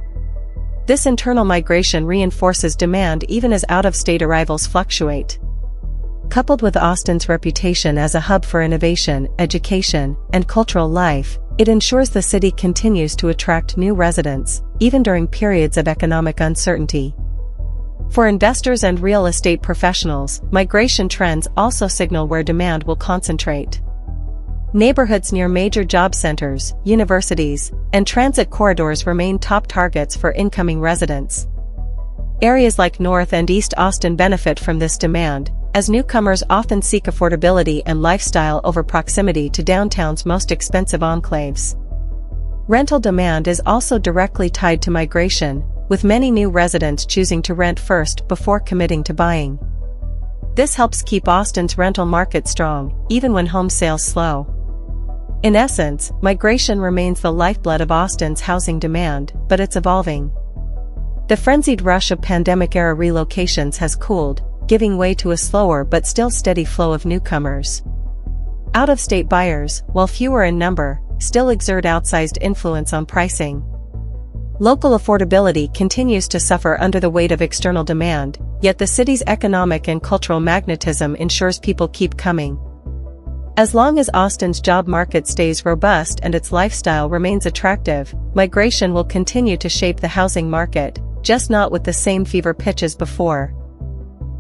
This internal migration reinforces demand even as out-of-state arrivals fluctuate. Coupled with Austin's reputation as a hub for innovation, education, and cultural life, it ensures the city continues to attract new residents, even during periods of economic uncertainty. For investors and real estate professionals, migration trends also signal where demand will concentrate. Neighborhoods near major job centers, universities, and transit corridors remain top targets for incoming residents. Areas like North and East Austin benefit from this demand, as newcomers often seek affordability and lifestyle over proximity to downtown's most expensive enclaves. Rental demand is also directly tied to migration, with many new residents choosing to rent first before committing to buying. This helps keep Austin's rental market strong, even when home sales slow. In essence, migration remains the lifeblood of Austin's housing demand, but it's evolving. The frenzied rush of pandemic-era relocations has cooled, giving way to a slower but still steady flow of newcomers. Out-of-state buyers, while fewer in number, still exert outsized influence on pricing. Local affordability continues to suffer under the weight of external demand, yet the city's economic and cultural magnetism ensures people keep coming. As long as Austin's job market stays robust and its lifestyle remains attractive, migration will continue to shape the housing market, just not with the same fever pitch as before.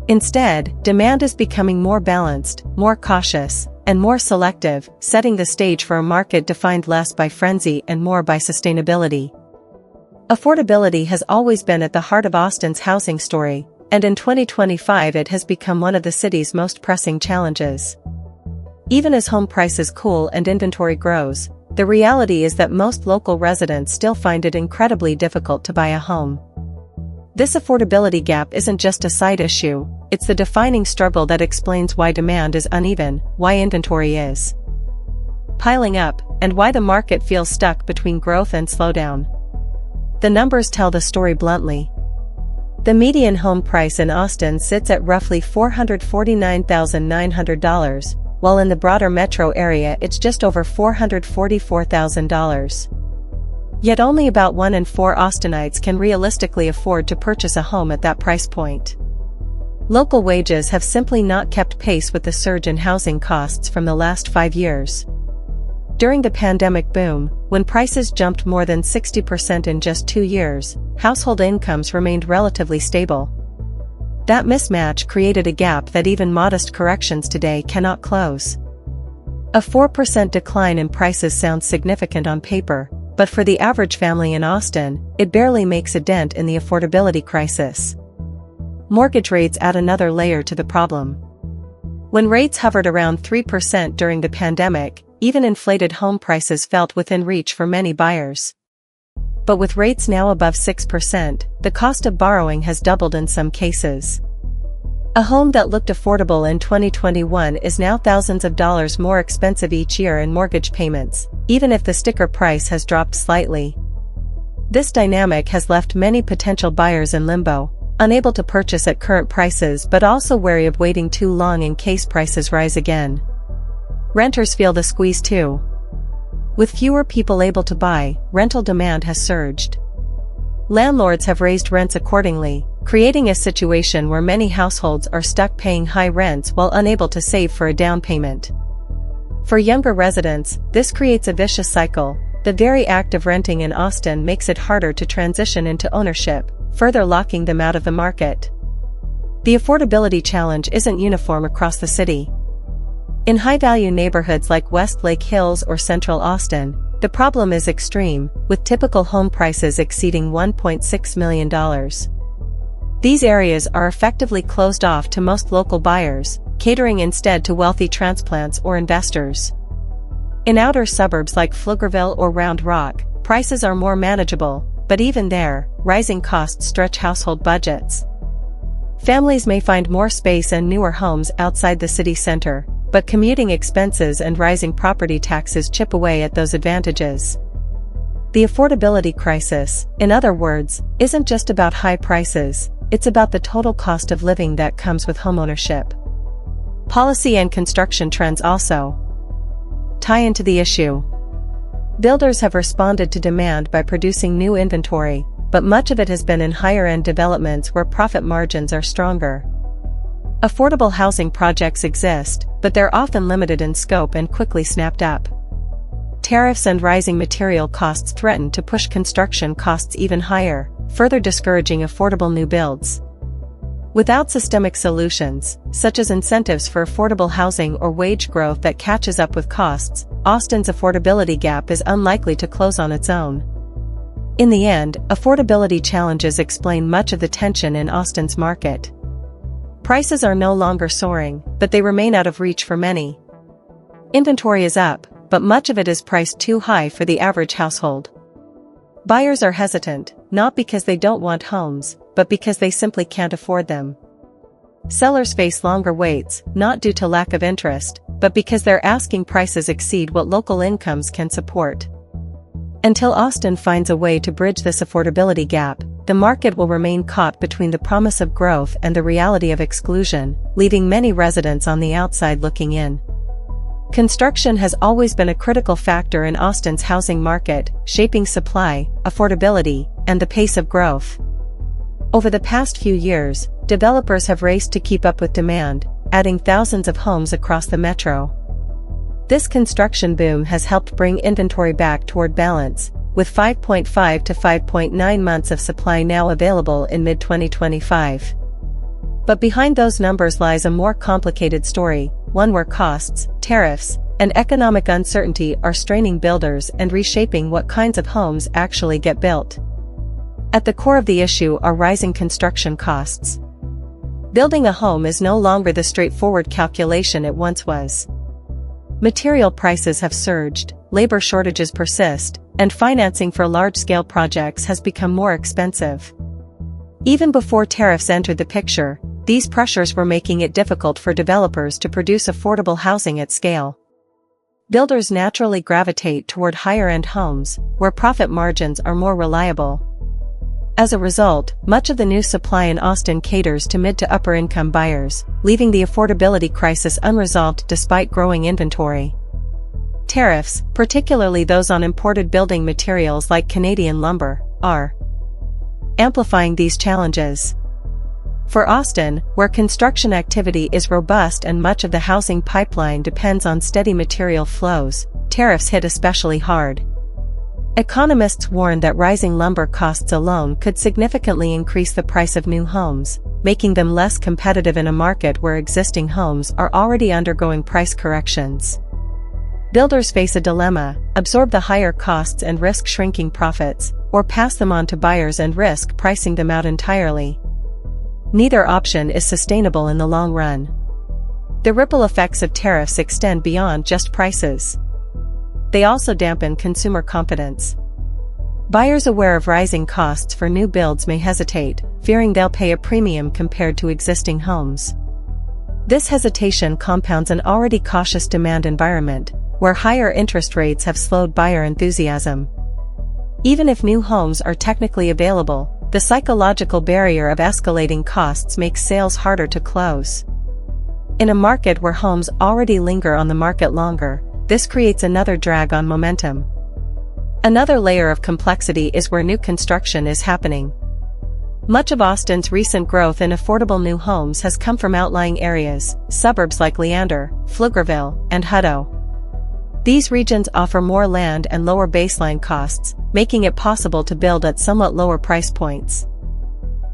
Instead, demand is becoming more balanced, more cautious, and more selective, setting the stage for a market defined less by frenzy and more by sustainability. Affordability has always been at the heart of Austin's housing story, and in 2025 it has become one of the city's most pressing challenges. Even as home prices cool and inventory grows, the reality is that most local residents still find it incredibly difficult to buy a home. This affordability gap isn't just a side issue, it's the defining struggle that explains why demand is uneven, why inventory is piling up, and why the market feels stuck between growth and slowdown. The numbers tell the story bluntly. The median home price in Austin sits at roughly $449,900, while in the broader metro area it's just over $444,000. Yet only about 1 in 4 Austinites can realistically afford to purchase a home at that price point. Local wages have simply not kept pace with the surge in housing costs from the last 5 years. During the pandemic boom, when prices jumped more than 60% in just 2 years, household incomes remained relatively stable. That mismatch created a gap that even modest corrections today cannot close. A 4% decline in prices sounds significant on paper, but for the average family in Austin, it barely makes a dent in the affordability crisis. Mortgage rates add another layer to the problem. When rates hovered around 3% during the pandemic, even inflated home prices felt within reach for many buyers. But with rates now above 6%, the cost of borrowing has doubled in some cases. A home that looked affordable in 2021 is now thousands of dollars more expensive each year in mortgage payments, even if the sticker price has dropped slightly. This dynamic has left many potential buyers in limbo, unable to purchase at current prices but also wary of waiting too long in case prices rise again. Renters feel the squeeze too. With fewer people able to buy, rental demand has surged. Landlords have raised rents accordingly, creating a situation where many households are stuck paying high rents while unable to save for a down payment. For younger residents, this creates a vicious cycle. The very act of renting in Austin makes it harder to transition into ownership, further locking them out of the market. The affordability challenge isn't uniform across the city. In high-value neighborhoods like West Lake Hills or Central Austin, the problem is extreme, with typical home prices exceeding $1.6 million. These areas are effectively closed off to most local buyers, catering instead to wealthy transplants or investors. In outer suburbs like Pflugerville or Round Rock, prices are more manageable, but even there, rising costs stretch household budgets. Families may find more space and newer homes outside the city center, but commuting expenses and rising property taxes chip away at those advantages. The affordability crisis, in other words, isn't just about high prices, it's about the total cost of living that comes with homeownership. Policy and construction trends also tie into the issue. Builders have responded to demand by producing new inventory, but much of it has been in higher-end developments where profit margins are stronger. Affordable housing projects exist, but they're often limited in scope and quickly snapped up. Tariffs and rising material costs threaten to push construction costs even higher, further discouraging affordable new builds. Without systemic solutions, such as incentives for affordable housing or wage growth that catches up with costs, Austin's affordability gap is unlikely to close on its own. In the end, affordability challenges explain much of the tension in Austin's market. Prices are no longer soaring, but they remain out of reach for many. Inventory is up, but much of it is priced too high for the average household. Buyers are hesitant, not because they don't want homes, but because they simply can't afford them. Sellers face longer waits, not due to lack of interest, but because their asking prices exceed what local incomes can support. Until Austin finds a way to bridge this affordability gap, the market will remain caught between the promise of growth and the reality of exclusion, leaving many residents on the outside looking in. Construction has always been a critical factor in Austin's housing market, shaping supply, affordability, and the pace of growth. Over the past few years, developers have raced to keep up with demand, adding thousands of homes across the metro. This construction boom has helped bring inventory back toward balance, with 5.5 to 5.9 months of supply now available in mid-2025. But behind those numbers lies a more complicated story, one where costs, tariffs, and economic uncertainty are straining builders and reshaping what kinds of homes actually get built. At the core of the issue are rising construction costs. Building a home is no longer the straightforward calculation it once was. Material prices have surged, labor shortages persist, and financing for large-scale projects has become more expensive. Even before tariffs entered the picture, these pressures were making it difficult for developers to produce affordable housing at scale. Builders naturally gravitate toward higher-end homes, where profit margins are more reliable. As a result, much of the new supply in Austin caters to mid to upper-income buyers, leaving the affordability crisis unresolved despite growing inventory. Tariffs, particularly those on imported building materials like Canadian lumber, are amplifying these challenges. For Austin, where construction activity is robust and much of the housing pipeline depends on steady material flows, tariffs hit especially hard. Economists warn that rising lumber costs alone could significantly increase the price of new homes, making them less competitive in a market where existing homes are already undergoing price corrections. Builders face a dilemma: absorb the higher costs and risk shrinking profits, or pass them on to buyers and risk pricing them out entirely. Neither option is sustainable in the long run. The ripple effects of tariffs extend beyond just prices. They also dampen consumer confidence. Buyers aware of rising costs for new builds may hesitate, fearing they'll pay a premium compared to existing homes. This hesitation compounds an already cautious demand environment, where higher interest rates have slowed buyer enthusiasm. Even if new homes are technically available, the psychological barrier of escalating costs makes sales harder to close. In a market where homes already linger on the market longer, this creates another drag on momentum. Another layer of complexity is where new construction is happening. Much of Austin's recent growth in affordable new homes has come from outlying areas, suburbs like Leander, Pflugerville, and Hutto. These regions offer more land and lower baseline costs, making it possible to build at somewhat lower price points.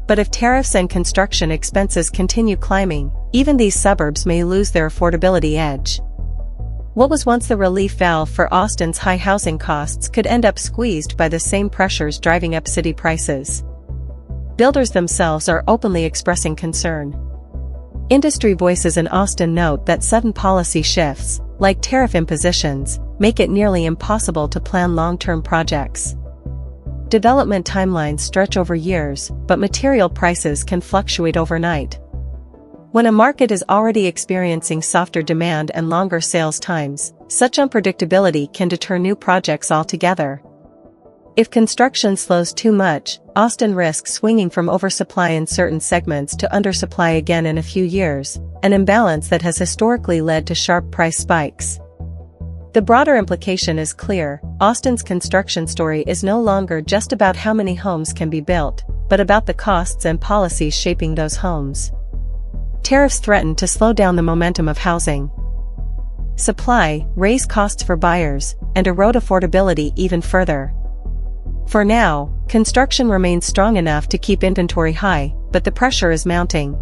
But if tariffs and construction expenses continue climbing, even these suburbs may lose their affordability edge. What was once the relief valve for Austin's high housing costs could end up squeezed by the same pressures driving up city prices. Builders themselves are openly expressing concern. Industry voices in Austin note that sudden policy shifts, like tariff impositions, make it nearly impossible to plan long-term projects. Development timelines stretch over years, but material prices can fluctuate overnight. When a market is already experiencing softer demand and longer sales times, such unpredictability can deter new projects altogether. If construction slows too much, Austin risks swinging from oversupply in certain segments to undersupply again in a few years, an imbalance that has historically led to sharp price spikes. The broader implication is clear: Austin's construction story is no longer just about how many homes can be built, but about the costs and policies shaping those homes. Tariffs threaten to slow down the momentum of housing supply, raise costs for buyers, and erode affordability even further. For now, construction remains strong enough to keep inventory high, but the pressure is mounting.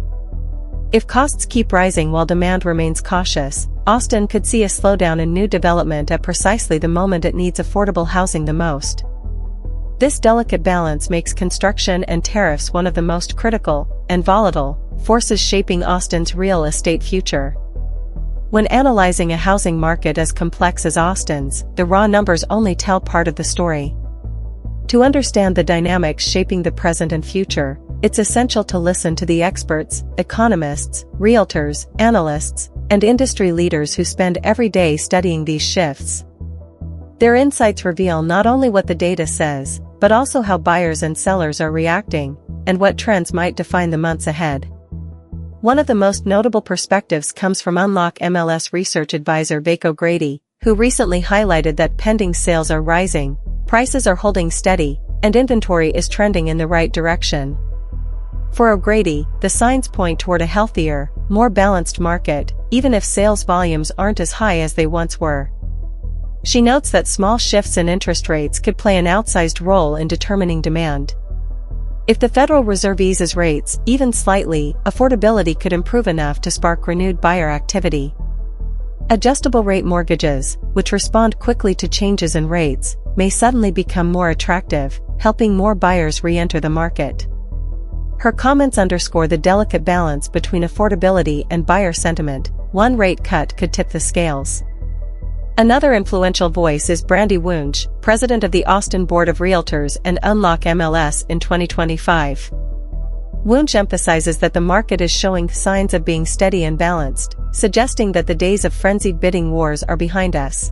If costs keep rising while demand remains cautious, Austin could see a slowdown in new development at precisely the moment it needs affordable housing the most. This delicate balance makes construction and tariffs one of the most critical and volatile forces shaping Austin's real estate future. When analyzing a housing market as complex as Austin's, the raw numbers only tell part of the story. To understand the dynamics shaping the present and future, it's essential to listen to the experts, economists, realtors, analysts, and industry leaders who spend every day studying these shifts. Their insights reveal not only what the data says, but also how buyers and sellers are reacting, and what trends might define the months ahead. One of the most notable perspectives comes from Unlock MLS research advisor Vake O'Grady, who recently highlighted that pending sales are rising, prices are holding steady, and inventory is trending in the right direction. For O'Grady, the signs point toward a healthier, more balanced market, even if sales volumes aren't as high as they once were. She notes that small shifts in interest rates could play an outsized role in determining demand. If the Federal Reserve eases rates, even slightly, affordability could improve enough to spark renewed buyer activity. Adjustable rate mortgages, which respond quickly to changes in rates, may suddenly become more attractive, helping more buyers re-enter the market. Her comments underscore the delicate balance between affordability and buyer sentiment. One rate cut could tip the scales. Another influential voice is Brandy Wunsch, president of the Austin Board of Realtors and Unlock MLS in 2025. Wunsch emphasizes that the market is showing signs of being steady and balanced, suggesting that the days of frenzied bidding wars are behind us.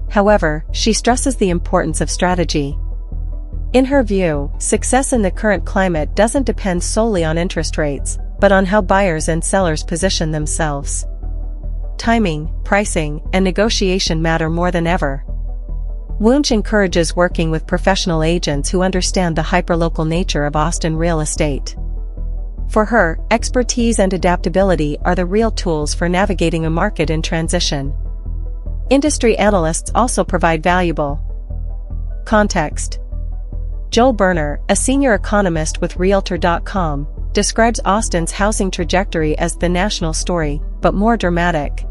However, she stresses the importance of strategy. In her view, success in the current climate doesn't depend solely on interest rates, but on how buyers and sellers position themselves. Timing, pricing, and negotiation matter more than ever. Wunsch encourages working with professional agents who understand the hyperlocal nature of Austin real estate. For her, expertise and adaptability are the real tools for navigating a market in transition. Industry analysts also provide valuable context. Joel Berner, a senior economist with Realtor.com, describes Austin's housing trajectory as the national story, but more dramatic.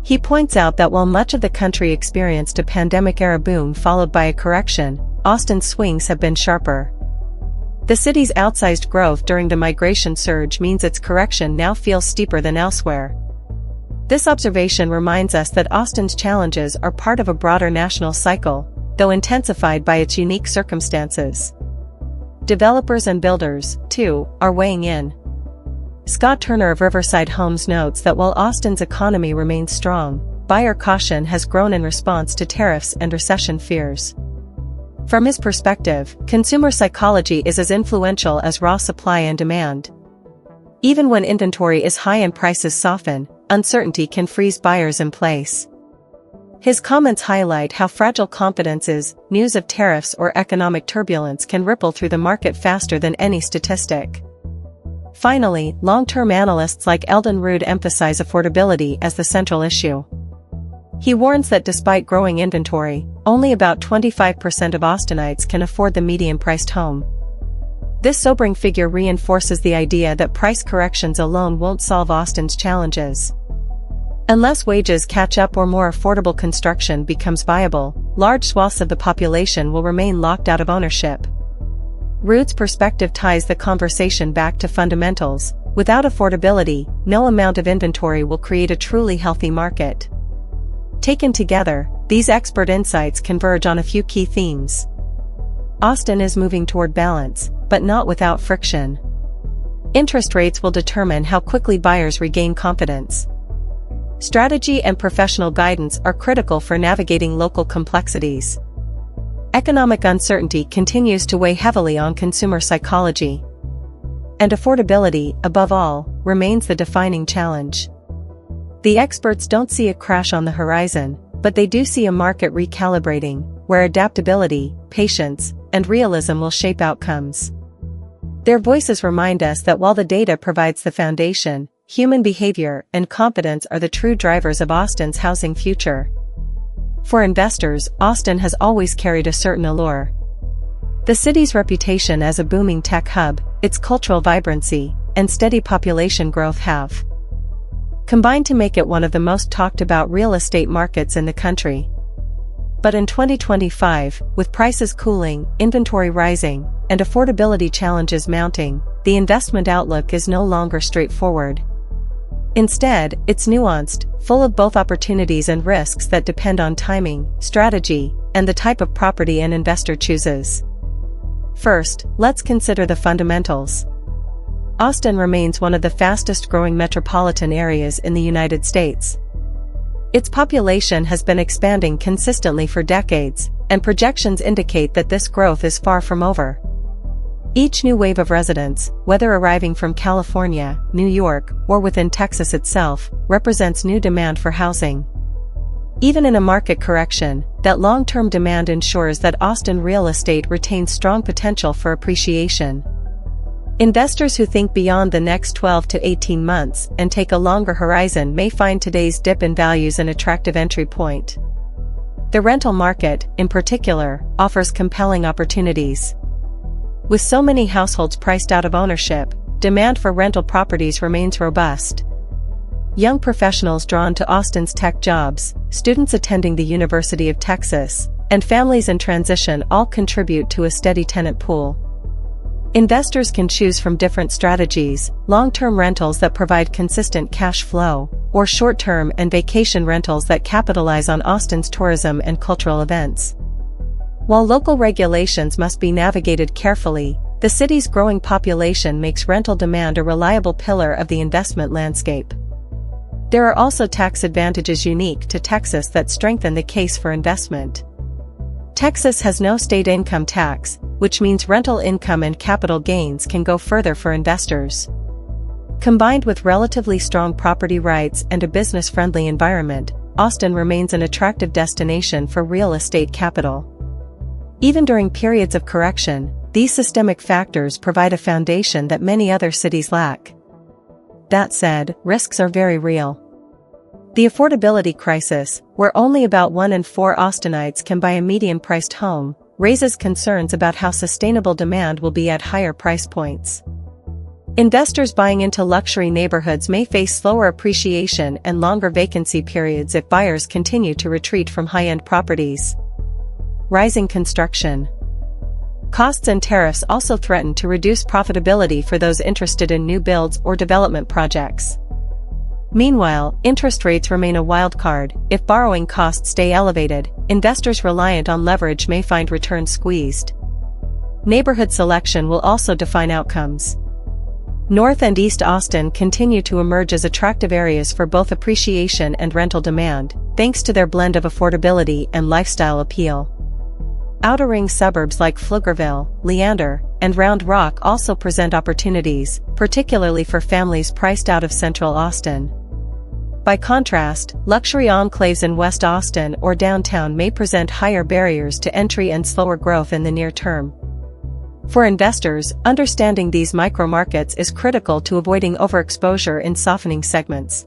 He points out that while much of the country experienced a pandemic-era boom followed by a correction, Austin's swings have been sharper. The city's outsized growth during the migration surge means its correction now feels steeper than elsewhere. This observation reminds us that Austin's challenges are part of a broader national cycle, though intensified by its unique circumstances. Developers and builders, too, are weighing in. Scott Turner of Riverside Homes notes that while Austin's economy remains strong, buyer caution has grown in response to tariffs and recession fears. From his perspective, consumer psychology is as influential as raw supply and demand. Even when inventory is high and prices soften, uncertainty can freeze buyers in place. His comments highlight how fragile confidence is. News of tariffs or economic turbulence can ripple through the market faster than any statistic. Finally, long-term analysts like Eldon Rood emphasize affordability as the central issue. He warns that despite growing inventory, only about 25% of Austinites can afford the median-priced home. This sobering figure reinforces the idea that price corrections alone won't solve Austin's challenges. Unless wages catch up or more affordable construction becomes viable, large swaths of the population will remain locked out of ownership. Rood's perspective ties the conversation back to fundamentals. Without affordability, no amount of inventory will create a truly healthy market. Taken together, these expert insights converge on a few key themes. Austin is moving toward balance, but not without friction. Interest rates will determine how quickly buyers regain confidence. Strategy and professional guidance are critical for navigating local complexities. Economic uncertainty continues to weigh heavily on consumer psychology. And affordability, above all, remains the defining challenge. The experts don't see a crash on the horizon, but they do see a market recalibrating, where adaptability, patience, and realism will shape outcomes. Their voices remind us that while the data provides the foundation, human behavior and confidence are the true drivers of Austin's housing future. For investors, Austin has always carried a certain allure. The city's reputation as a booming tech hub, its cultural vibrancy, and steady population growth have combined to make it one of the most talked about real estate markets in the country. But in 2025, with prices cooling, inventory rising, and affordability challenges mounting, the investment outlook is no longer straightforward. Instead, it's nuanced, full of both opportunities and risks that depend on timing, strategy, and the type of property an investor chooses. First, let's consider the fundamentals. Austin remains one of the fastest-growing metropolitan areas in the United States. Its population has been expanding consistently for decades, and projections indicate that this growth is far from over. Each new wave of residents, whether arriving from California, New York, or within Texas itself, represents new demand for housing. Even in a market correction, that long-term demand ensures that Austin real estate retains strong potential for appreciation. Investors who think beyond the next 12 to 18 months and take a longer horizon may find today's dip in values an attractive entry point. The rental market, in particular, offers compelling opportunities. With so many households priced out of ownership, demand for rental properties remains robust. Young professionals drawn to Austin's tech jobs, students attending the University of Texas, and families in transition all contribute to a steady tenant pool. Investors can choose from different strategies: long-term rentals that provide consistent cash flow, or short-term and vacation rentals that capitalize on Austin's tourism and cultural events. While local regulations must be navigated carefully, the city's growing population makes rental demand a reliable pillar of the investment landscape. There are also tax advantages unique to Texas that strengthen the case for investment. Texas has no state income tax, which means rental income and capital gains can go further for investors. Combined with relatively strong property rights and a business-friendly environment, Austin remains an attractive destination for real estate capital. Even during periods of correction, these systemic factors provide a foundation that many other cities lack. That said, risks are very real. The affordability crisis, where only about 1 in 4 Austinites can buy a median-priced home, raises concerns about how sustainable demand will be at higher price points. Investors buying into luxury neighborhoods may face slower appreciation and longer vacancy periods if buyers continue to retreat from high-end properties. Rising construction costs and tariffs also threaten to reduce profitability for those interested in new builds or development projects. Meanwhile, interest rates remain a wild card. If borrowing costs stay elevated, investors reliant on leverage may find returns squeezed. Neighborhood selection will also define outcomes. North and East Austin continue to emerge as attractive areas for both appreciation and rental demand, thanks to their blend of affordability and lifestyle appeal. Outer ring suburbs like Pflugerville, Leander, and Round Rock also present opportunities, particularly for families priced out of Central Austin. By contrast, luxury enclaves in West Austin or downtown may present higher barriers to entry and slower growth in the near term. For investors, understanding these micro-markets is critical to avoiding overexposure in softening segments.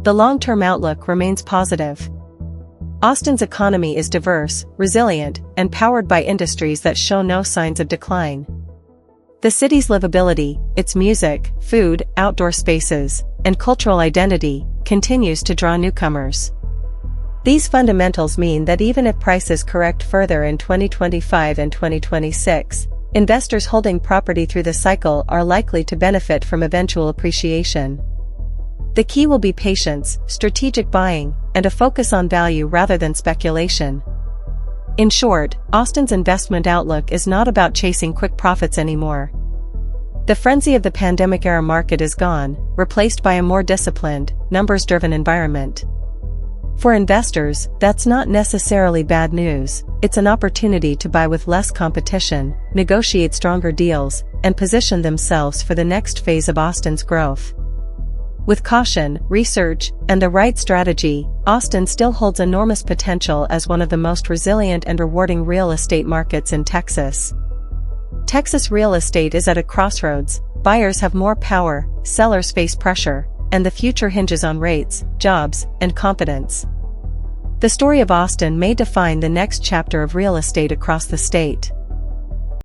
The long-term outlook remains positive. Austin's economy is diverse, resilient, and powered by industries that show no signs of decline. The city's livability, its music, food, outdoor spaces, and cultural identity, continues to draw newcomers. These fundamentals mean that even if prices correct further in 2025 and 2026, investors holding property through the cycle are likely to benefit from eventual appreciation. The key will be patience, strategic buying, and a focus on value rather than speculation. In short, Austin's investment outlook is not about chasing quick profits anymore. The frenzy of the pandemic-era market is gone, replaced by a more disciplined, numbers-driven environment. For investors, that's not necessarily bad news. It's an opportunity to buy with less competition, negotiate stronger deals, and position themselves for the next phase of Austin's growth. With caution, research, and the right strategy, Austin still holds enormous potential as one of the most resilient and rewarding real estate markets in Texas. Texas real estate is at a crossroads. Buyers have more power, sellers face pressure, and the future hinges on rates, jobs, and confidence. The story of Austin may define the next chapter of real estate across the state.